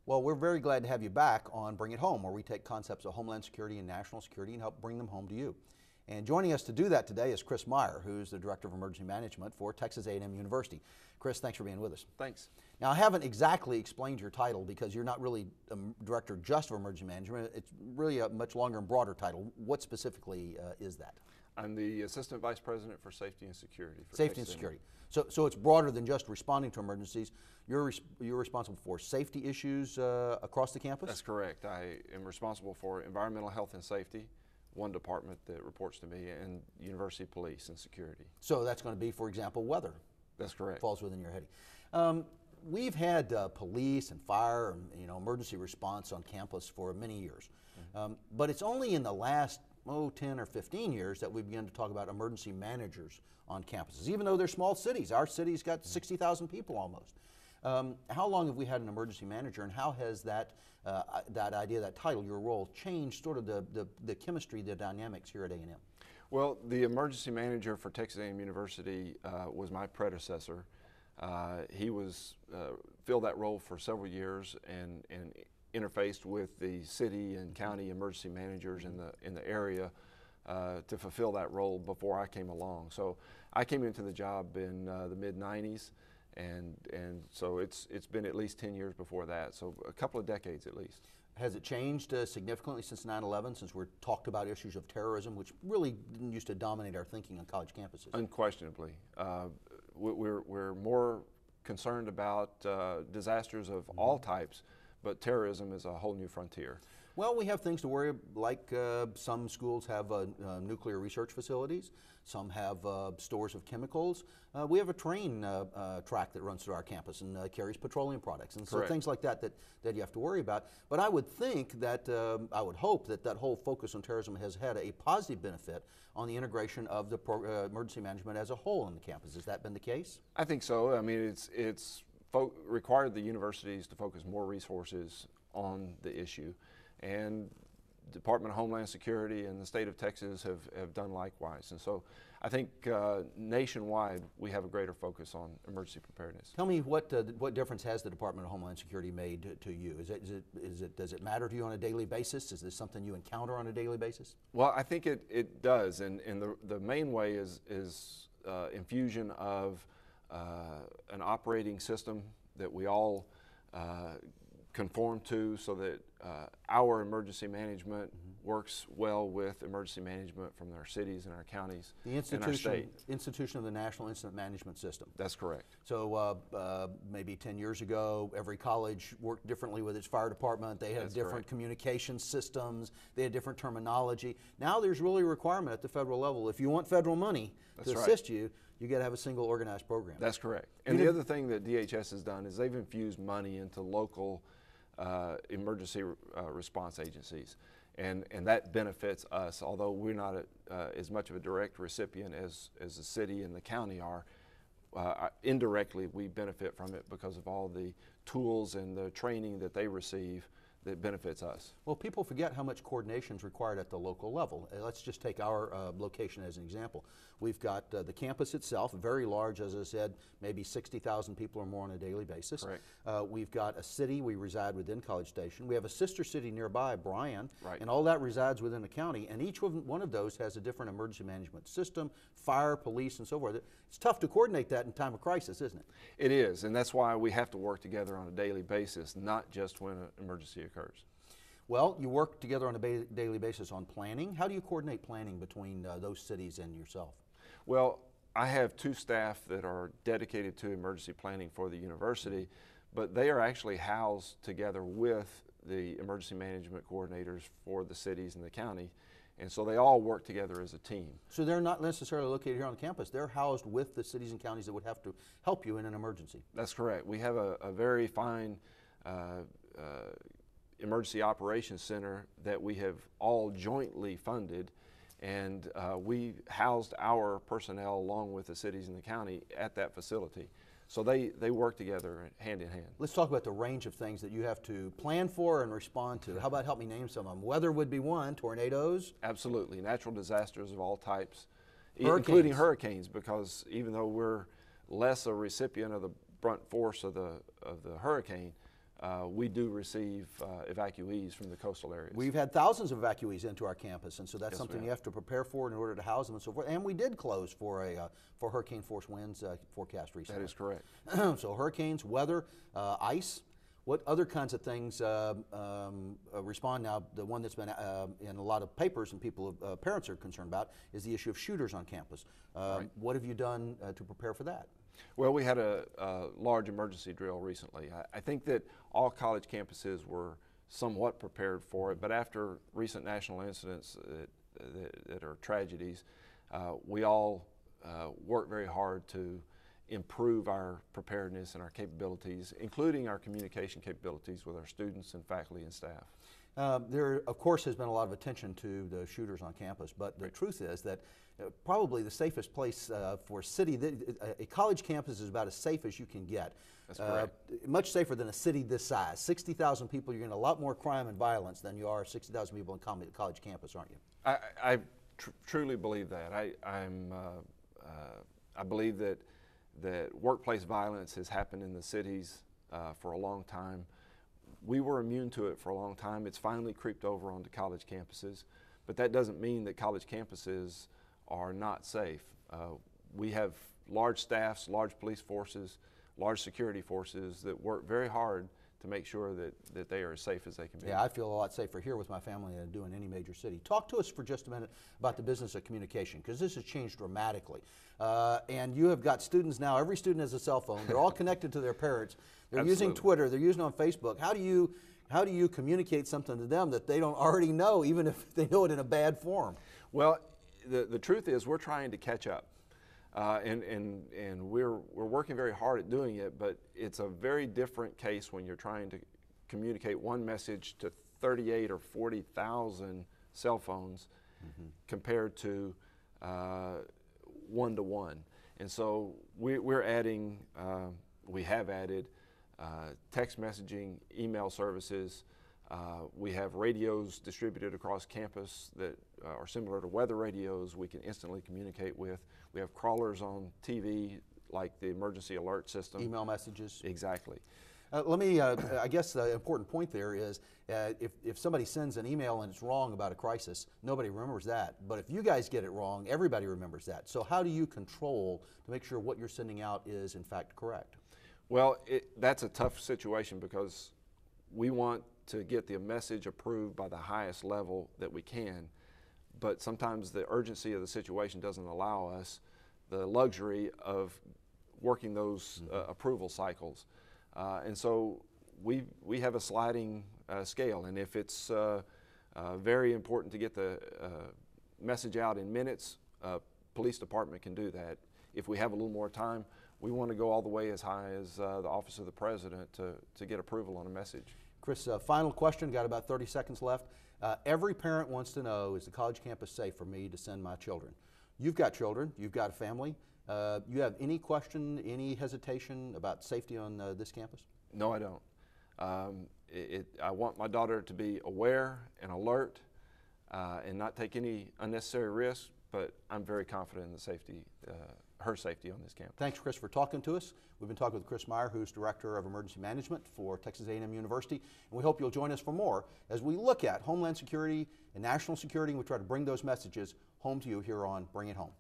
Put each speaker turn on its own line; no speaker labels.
Well, we're very glad to have you back on Bring It Home, where we take concepts of homeland security and national security and help bring them home to you. And joining us to do that today is Chris Meyer, who's the Director of Emergency Management for Texas A&M University. Chris, thanks for being with us.
Thanks.
Now, I haven't exactly explained your title because you're not really a Director just of Emergency Management. It's really a much longer and broader title. What specifically is that?
I'm the Assistant Vice President for Safety and Security.
Safety and Security. So it's broader than just responding to emergencies. You're responsible for safety issues across the campus?
That's correct. I am responsible for environmental health and safety, one department that reports to me, and University Police and Security.
So that's going to be, for example, weather.
That's correct.
Falls within your heading. We've had police and fire and emergency response on campus for many years. But it's only in the last 10 or 15 years that we begin to talk about emergency managers on campuses, even though they're small cities. Our city's got 60,000 people almost. How long have we had an emergency manager, and how has that idea, that title, your role, changed sort of the chemistry, the dynamics here at A&M?
Well, the emergency manager for Texas A&M University was my predecessor. He filled that role for several years and interfaced with the city and county emergency managers in the area to fulfill that role before I came along. So I came into the job in the mid-90s, and so it's been at least 10 years before that, so a couple of decades at least.
Has it changed significantly since 9/11, since we're talked about issues of terrorism, which really didn't used to dominate our thinking on college campuses?
Unquestionably. We're more concerned about disasters of all types, but terrorism is a whole new frontier.
Well, we have things to worry, like some schools have nuclear research facilities, some have stores of chemicals. We have a train track that runs through our campus and carries petroleum products, and so
Correct.
things like that you have to worry about. But I would think that, I would hope that whole focus on terrorism has had a positive benefit on the integration of the emergency management as a whole on the campus. Has that been the case?
I think so. I mean, it's required the universities to focus more resources on the issue, and Department of Homeland Security and the state of Texas have done likewise. And so I think nationwide we have a greater focus on emergency preparedness.
Tell me what difference has the Department of Homeland Security made to you? Does it matter to you on a daily basis? Is this something you encounter on a daily basis?
Well, I think it does, and the main way is infusion of an operating system that we all conform to, so that our emergency management works well with emergency management from our cities and our counties and our state.
The institution of the National Incident Management System.
That's correct.
So maybe 10 years ago, every college worked differently with its fire department. They had different communication systems. They had different terminology. Now there's really a requirement at the federal level. If you want federal money to assist you, you got to have a single organized program.
That's correct. And the other thing that DHS has done is they've infused money into local emergency response agencies, and that benefits us. Although we're not as much of a direct recipient as the city and the county are, indirectly we benefit from it because of all the tools and the training that they receive that benefits us.
Well, people forget how much coordination is required at the local level. Let's just take our location as an example. We've got the campus itself, very large, as I said, maybe 60,000 people or more on a daily basis.
Correct.
We've got a city, we reside within College Station. We have a sister city nearby, Bryan,
Right.
and all that resides within a county, and each one of those has a different emergency management system, fire, police, and so forth. It's tough to coordinate that in time of crisis, isn't it?
It is, and that's why we have to work together on a daily basis, not just when an emergency occurs.
Well, you work together on a daily basis on planning. How do you coordinate planning between those cities and yourself?
Well, I have two staff that are dedicated to emergency planning for the university, but they are actually housed together with the emergency management coordinators for the cities and the county, and so they all work together as a team.
So they're not necessarily located here on campus. They're housed with the cities and counties that would have to help you in an emergency.
That's correct. We have a very fine emergency operations center that we have all jointly funded, and we housed our personnel along with the cities and the county at that facility. So they work together hand in hand.
Let's talk about the range of things that you have to plan for and respond to. How about help me name some of them? Weather would be one, tornadoes.
Absolutely, natural disasters of all types,
Hurricanes.
including hurricanes, because even though we're less a recipient of the brunt force of the hurricane, we do receive evacuees from the coastal areas.
We've had thousands of evacuees into our campus, and so that's
Yes,
something
we
you have to prepare for in order to house them and so forth. And we did close for for hurricane force winds forecast recently.
That is correct.
So hurricanes, weather, ice. What other kinds of things respond now? The one that's been in a lot of papers and parents are concerned about is the issue of shooters on campus.
Right.
What have you done to prepare for that?
Well, we had a large emergency drill recently. I think that all college campuses were somewhat prepared for it, but after recent national incidents that are tragedies, we all worked very hard to improve our preparedness and our capabilities, including our communication capabilities with our students and faculty and staff.
There, of course, has been a lot of attention to the shooters on campus, but the truth is that probably the safest place for a college campus is about as safe as you can get.
That's correct.
Much safer than a city this size. 60,000 people, you're getting a lot more crime and violence than you are 60,000 people on college campus, aren't you?
I truly believe that. I believe that workplace violence has happened in the cities for a long time. We were immune to it for a long time. It's finally creeped over onto college campuses, but that doesn't mean that college campuses are not safe. We have large staffs, large police forces, large security forces that work very hard to make sure that they are as safe as they can be.
Yeah, I feel a lot safer here with my family than I do in any major city. Talk to us for just a minute about the business of communication, because this has changed dramatically. And you have got students now, every student has a cell phone, they're all connected to their parents, they're using Twitter, they're using it on Facebook. How do you communicate something to them that they don't already know, even if they know it in a bad form?
Well, the truth is we're trying to catch up. And we're working very hard at doing it, but it's a very different case when you're trying to communicate one message to 38 or 40,000 cell phones compared to one-to-one. And so we're adding, we have added text messaging, email services. We have radios distributed across campus that are similar to weather radios we can instantly communicate with. We have crawlers on TV like the emergency alert system.
Email messages.
Exactly.
Let me, I guess the important point there is if somebody sends an email and it's wrong about a crisis, nobody remembers that. But if you guys get it wrong, everybody remembers that. So how do you control to make sure what you're sending out is in fact correct?
Well, that's a tough situation because we want to get the message approved by the highest level that we can, but sometimes the urgency of the situation doesn't allow us the luxury of working those approval cycles. And so we have a sliding scale, and if it's very important to get the message out in minutes, police department can do that. If we have a little more time, we want to go all the way as high as the Office of the President to get approval on a message.
Chris, final question, got about 30 seconds left. Every parent wants to know, is the college campus safe for me to send my children? You've got children, you've got a family. You have any question, any hesitation about safety on this campus?
No, I don't. I want my daughter to be aware and alert and not take any unnecessary risks, but I'm very confident in the safety, her safety on this campus.
Thanks, Chris, for talking to us. We've been talking with Chris Meyer, who's Director of Emergency Management for Texas A&M University, and we hope you'll join us for more as we look at Homeland Security and national security, and we try to bring those messages home to you here on Bring It Home.